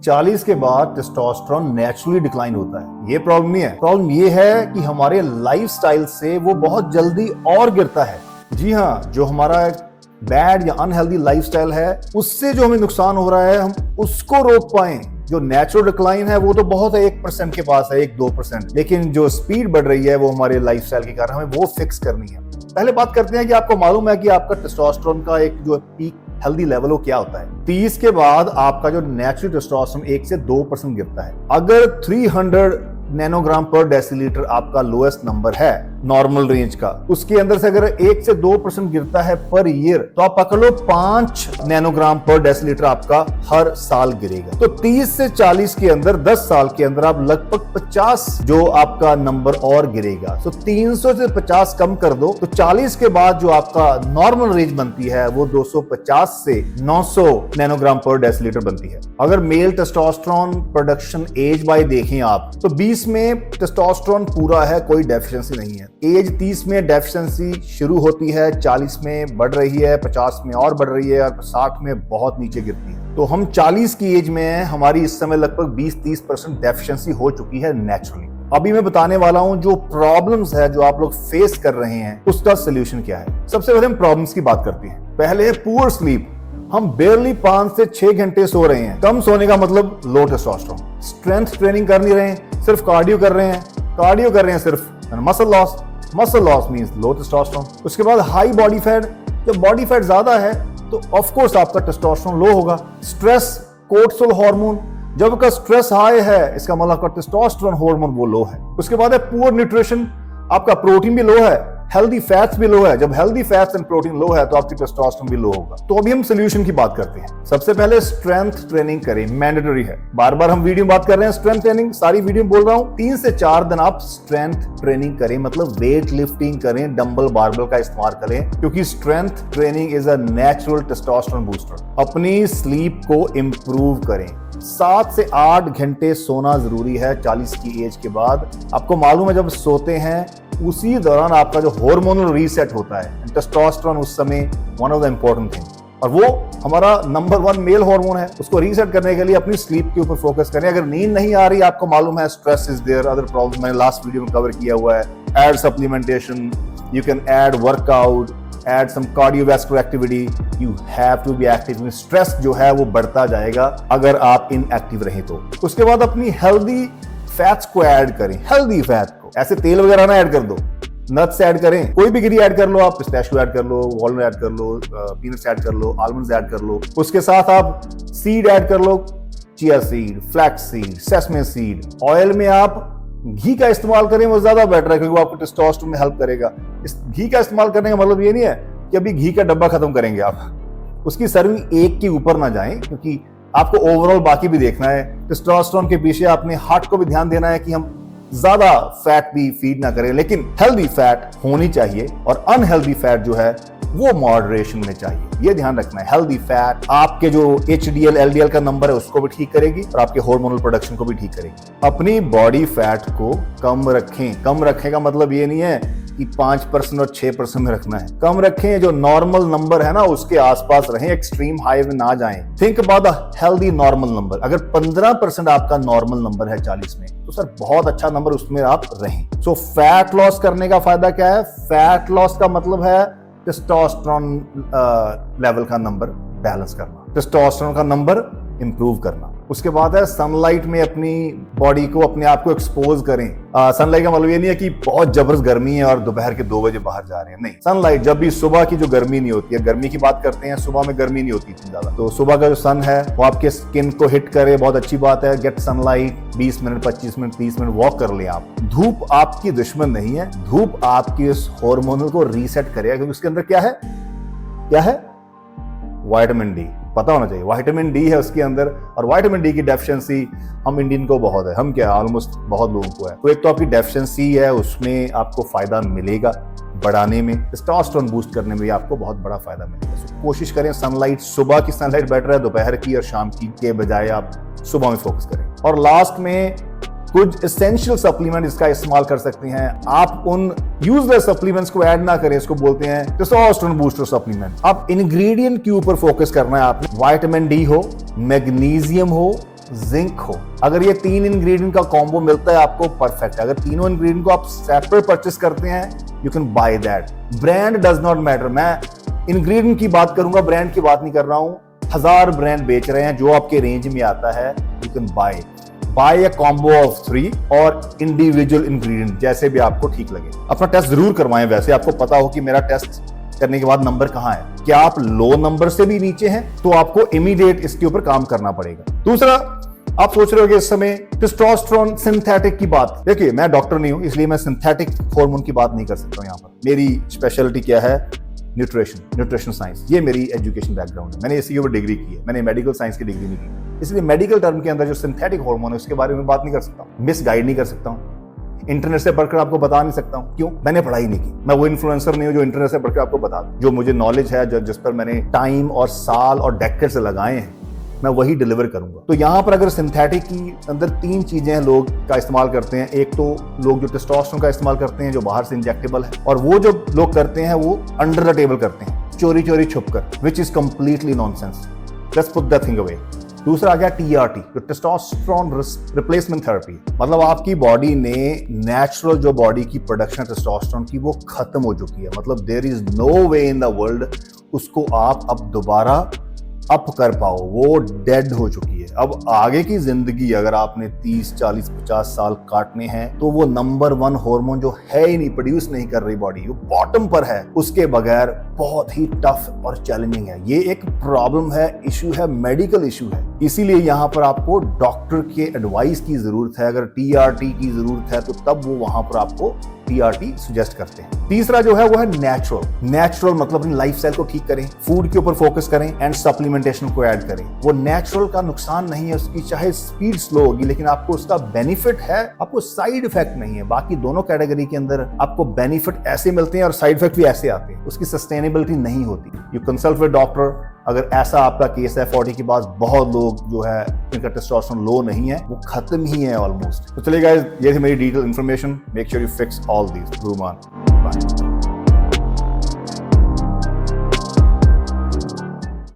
40 के बाद testosterone naturally decline होता है। ये प्रॉब्लम नहीं है, प्रॉब्लम ये है कि हमारे लाइफस्टाइल से वो बहुत जल्दी और गिरता है। जी हाँ, जो हमारा बैड या अनहेल्दी लाइफस्टाइल है उससे जो हमें नुकसान हो रहा है, हम उसको रोक पाएं। जो नेचुरल डिक्लाइन है वो तो बहुत है, 1% के पास है, 1-2%, लेकिन जो स्पीड बढ़ रही है वो हमारे लाइफस्टाइल के कारण हमें वो फिक्स करनी है। पहले बात करते हैं कि आपको मालूम है कि आपका टेस्टोस्टेरोन का एक जो पीक हेल्दी लेवल वो क्या होता है। 30 के बाद आपका जो नेचुरल टेस्टोस्टेरोन 1 से 2% गिरता है। अगर 300 नैनोग्राम पर डेसीलीटर आपका लोएस्ट नंबर है नॉर्मल रेंज का, उसके अंदर से अगर 1 से 2% गिरता है पर ईयर, तो आप पकड़ लो 5 नैनोग्राम पर डेसीलीटर आपका हर साल गिरेगा। तो 30 से 40 के अंदर 10 साल के अंदर आप लगभग 50 जो आपका नंबर और गिरेगा। तो 300 से 50 कम कर दो तो 40 के बाद जो आपका नॉर्मल रेंज बनती है वो 250 से 900 नैनोग्राम पर डेसीलीटर बनती है। अगर male testosterone production age by देखें आप, तो 20 में टेस्टोस्टेरोन पूरा है, कोई डेफिशिएंसी नहीं है। एज 30 में डेफिशिएंसी शुरू होती है, 40 में बढ़ रही है, 50 में और बढ़ रही है और 60 में बहुत नीचे गिरती है। तो हम 40 की एज में हैं, हमारी इस समय लगभग 20-30% डेफिशिएंसी हो चुकी है नेचुरली। अभी मैं बताने वाला हूं जो प्रॉब्लम्स है जो आप लोग फेस कर रहे हैं, उसका सोल्यूशन क्या है। सबसे पहले हम प्रॉब्लम्स की बात करते हैं। पहले है पुअर स्लीप। हम बेरली 5 से 6 घंटे सो रहे हैं। कम सोने का मतलब लो टेस्टोस्टेरोन। स्ट्रेंथ ट्रेनिंग कर नहीं रहे हैं, सिर्फ कार्डियो कर रहे हैं। कार्डियो कर रहे हैं सिर्फ, मसल लॉस मींस लो टेस्टोस्टेरोन। उसके बाद हाई बॉडी फैट। जब बॉडी फैट ज्यादा है तो ऑफ कोर्स आपका टेस्टोस्टेरोन लो होगा। स्ट्रेस, कोर्टिसोल हार्मोन, जब आपका स्ट्रेस हाई है इसका मतलब आपका टेस्टोस्टेरोन हार्मोन वो लो है। उसके बाद है पुअर न्यूट्रिशन। आपका प्रोटीन भी लो है, हेल्दी फैट्स भी लो है। जब हेल्दी फैट्स एंड प्रोटीन लो है तो आपकी टेस्टोस्टेरोन भी लो होगा। तो अभी हम सोल्यूशन की बात करते हैं। सबसे पहले स्ट्रेंथ ट्रेनिंग करें, मैंडेटरी है। बार बार हम वीडियो में बात कर रहे हैं स्ट्रेंथ ट्रेनिंग, सारी वीडियो में बोल रहा हूं। 3 से 4 दिन आप स्ट्रेंथ ट्रेनिंग करें, मतलब वेट लिफ्टिंग करें, डंबल बारबल का इस्तेमाल करें, क्योंकि strength training is a natural testosterone booster. अपनी स्लीप को इंप्रूव करें। 7 से 8 घंटे सोना जरूरी है 40 की एज के बाद। आपको मालूम है जब सोते हैं उसी दौरान आपका जो हार्मोनल रीसेट होता है, टेस्टोस्टेरोन उस समय one of the important thing, और वो हमारा नंबर 1 मेल हार्मोन है। उसको रीसेट करने के लिए अपनी स्लीप के ऊपर फोकस करें। अगर नींद नहीं आ रही, आपको मालूम है stress is there, other problem मैंने लास्ट वीडियो में कवर किया हुआ है। Add supplementation, you can add workout, add some cardiovascular activity, you have to be active. Stress जो है वो बढ़ता जाएगा अगर आप इनएक्टिव रहें तो। उसके बाद अपनी हेल्दी फैट्स को ऐड करें, हेल्दी फैट को। ऐसे तेल वगैरह ना ऐड कर दो, नट्स ऐड करें, कोई भी गिरी ऐड कर लो, आप पिस्ताशियो ऐड कर लो, वॉलनट ऐड कर लो, पीनट्स ऐड कर लो, आलमंड्स ऐड कर लो। उसके साथ आप सीड ऐड कर लो, chia seed, flax seed, sesame seed. Oil में आप घी का इस्तेमाल करें, वो ज्यादा बेटर है क्योंकि वो आपको टेस्टोस्टेरोन में हेल्प करेगा। इस घी का इस्तेमाल करने का मतलब ये नहीं है कि अभी घी का डब्बा खत्म करेंगे आप। उसकी सर्विंग 1 के ऊपर ना जाएं, क्योंकि आपको ओवरऑल बाकी भी देखना है। टेस्टोस्टेरोन के पीछे अपने हार्ट को भी ध्यान देना है कि हम ज्यादा फैट भी फीड ना करें, लेकिन हेल्दी फैट होनी चाहिए और अनहेल्दी फैट जो है वो मॉडरेशन में चाहिए। ये ध्यान रखना है। हेल्दी फैट आपके जो HDL LDL का नंबर है उसको भी ठीक करेगी और आपके हार्मोनल प्रोडक्शन को भी ठीक करेगी। अपनी बॉडी फैट को कम रखें। कम रखने का मतलब ये नहीं है कि 5% और 6% में रखना है। कम रखें, जो नॉर्मल नंबर है ना उसके आसपास रहें, एक्सट्रीम हाई में ना जाएं। Think about a healthy normal number. अगर 15% आपका नॉर्मल नंबर है 40 में, तो सर बहुत अच्छा नंबर, उसमें आप रहें। सो फैट लॉस करने का फायदा क्या है? फैट लॉस का मतलब है टेस्टोस्टेरोन लेवल का नंबर बैलेंस करना, टेस्टोस्टेरोन का नंबर इंप्रूव करना। उसके बाद है सनलाइट में अपनी बॉडी को, अपने आप को एक्सपोज करें। सनलाइट का मतलब ये नहीं है कि बहुत जबरदस्त गर्मी है और दोपहर के 2 बजे बाहर जा रहे हैं, नहीं। सनलाइट जब भी सुबह की जो गर्मी नहीं होती है, गर्मी की बात करते हैं, सुबह में गर्मी नहीं होती इतनी ज्यादा, तो सुबह का जो सन है वो आपके स्किन को हिट करे, बहुत अच्छी बात है। Get sunlight, 20 minute, 25 minute, 30 minute walk कर लें आप। धूप आपकी दुश्मन नहीं है, धूप आपकी इस हार्मोनल को रीसेट करेगा, क्योंकि उसके अंदर क्या है? क्या है? Vitamin D. पता होना चाहिए, विटामिन डी है उसके अंदर, और विटामिन डी की डेफिशिएंसी हम इंडियन को बहुत है, हम क्या ऑलमोस्ट बहुत लोगों को है। तो एक तो आपकी डेफिशिएंसी है, उसमें आपको फायदा मिलेगा बढ़ाने में, टेस्टोस्टेरोन बूस्ट करने में भी आपको बहुत बड़ा फायदा मिलेगा। तो कोशिश करें सनलाइट, सुबह की सनलाइट बेटर है दोपहर की और शाम की के बजाय आप सुबह में फोकस करें। और लास्ट में कुछ एसेंशियल सप्लीमेंट इसका इस्तेमाल कर सकते हैं आप। उन यूजलेस सप्लीमेंट्स को ऐड ना करें, इसको बोलते हैं टेस्टोस्टेरोन बूस्टर सप्लीमेंट। आप इंग्रेडिएंट के ऊपर फोकस करना है आपने। विटामिन डी हो, मैग्नीशियम हो, जिंक हो। अगर ये 3 इंग्रेडिएंट का कॉम्बो मिलता है आपको, परफेक्ट। अगर तीनों इंग्रेडिएंट को आप सेपरेट परचेस करते हैं, you can by that. Brand does not matter. मैं इंग्रेडिएंट की बात करूंगा, ब्रांड की बात नहीं कर रहा हूं। 1000 ब्रांड बेच रहे हैं, जो आपके रेंज में आता है you can buy a combo of 3 और इंडिविजुअल इंग्रेडिएंट, जैसे भी आपको ठीक लगे। अपना टेस्ट जरूर करवाएं। वैसे आपको पता हो कि मेरा टेस्ट करने के बाद नंबर कहां है। क्या आप लो नंबर से भी नीचे हैं तो आपको इमीडिएट इसके ऊपर काम करना पड़ेगा। दूसरा, आप सोच रहे हो कि इस समय टेस्टोस्टेरोन सिंथेटिक की बात, देखिए मैं डॉक्टर नहीं हूं, इसलिए मैं सिंथेटिक हार्मोन की बात नहीं कर सकता हूं। यहां पर मेरी स्पेशलिटी क्या है? Nutrition science. ये मेरी एजुकेशन बैकग्राउंड है। मैंने इसी के ऊपर डिग्री की है, मैंने मेडिकल साइंस की डिग्री नहीं की, इसलिए मेडिकल टर्म के अंदर जो सिंथेटिक हार्मोन है उसके बारे में बात नहीं कर सकता, मिसगाइड नहीं कर सकता हूं, इंटरनेट से पढ़कर आपको बता नहीं सकता हूं। क्यों? मैंने पढ़ाई नहीं की। मैं वो इन्फ्लुएंसर नहीं हूं जो इंटरनेट से पढ़कर आपको बता दूं। जो मुझे नॉलेज है, जिस पर मैंने टाइम और साल और डेकेड से लगाए हैं, मैं वही डिलीवर करूंगा। तो यहां पर अगर सिंथेटिक की अंदर 3 चीजें हैं लोग का इस्तेमाल करते हैं। एक तो लोग जो टेस्टोस्टेरोन का इस्तेमाल करते हैं, जो बाहर से इंजेक्टेबल है, और वो जो लोग करते हैं वो अंडर द टेबल करते हैं, चोरी छुपकर, which is completely nonsense. Let's put that thing away. दूसरा आ गया TRT, जो टेस्टोस्टेरोन रिप्लेसमेंट थेरेपी। मतलब आपकी बॉडी ने नेचुरल जो बॉडी की प्रोडक्शन टेस्टोस्टेरोन की वो खत्म हो चुकी है। मतलब there is no way in the world उसको आप अब दोबारा अप कर पाओ, वो डेड हो चुकी है। अब आगे की जिंदगी अगर आपने 30, 40, 50 साल काटने हैं तो वो नंबर 1 हार्मोन जो है ही नहीं, प्रोड्यूस नहीं कर रही बॉडी, वो बॉटम पर है, उसके बगैर बहुत ही टफ और चैलेंजिंग है। ये एक प्रॉब्लम है, इशू है, मेडिकल इशू है। इसीलिए यहाँ पर आपको डॉक्टर के एडवाइस की जरूरत है। अगर TRT की जरूरत है तो तब वो वहां पर आपको TRT सजेस्ट करते हैं। तीसरा जो है वो है नेचुरल मतलब अपनी लाइफस्टाइल को ठीक करें, फूड के ऊपर फोकस करें एंड सप्लीमेंटेशन को ऐड करें। वो नेचुरल का नुकसान नहीं है, उसकी चाहे स्पीड स्लो होगी लेकिन आपको उसका बेनिफिट है, आपको साइड इफेक्ट नहीं है। बाकी दोनों कैटेगरी के अंदर आपको बेनिफिट ऐसे मिलते हैं और साइड इफेक्ट भी ऐसे आते हैं, उसकी सस्टेनेबिलिटी नहीं होती। You consult with doctor. अगर ऐसा आपका केस है 40 के बाद, बहुत लोग जो है जिनका टेस्टोस्टेरोन लो नहीं है, वो खत्म ही है ऑलमोस्ट। तो चलिए गाइस, ये थी मेरी detail information. Make sure you fix all these. Good morning, bye.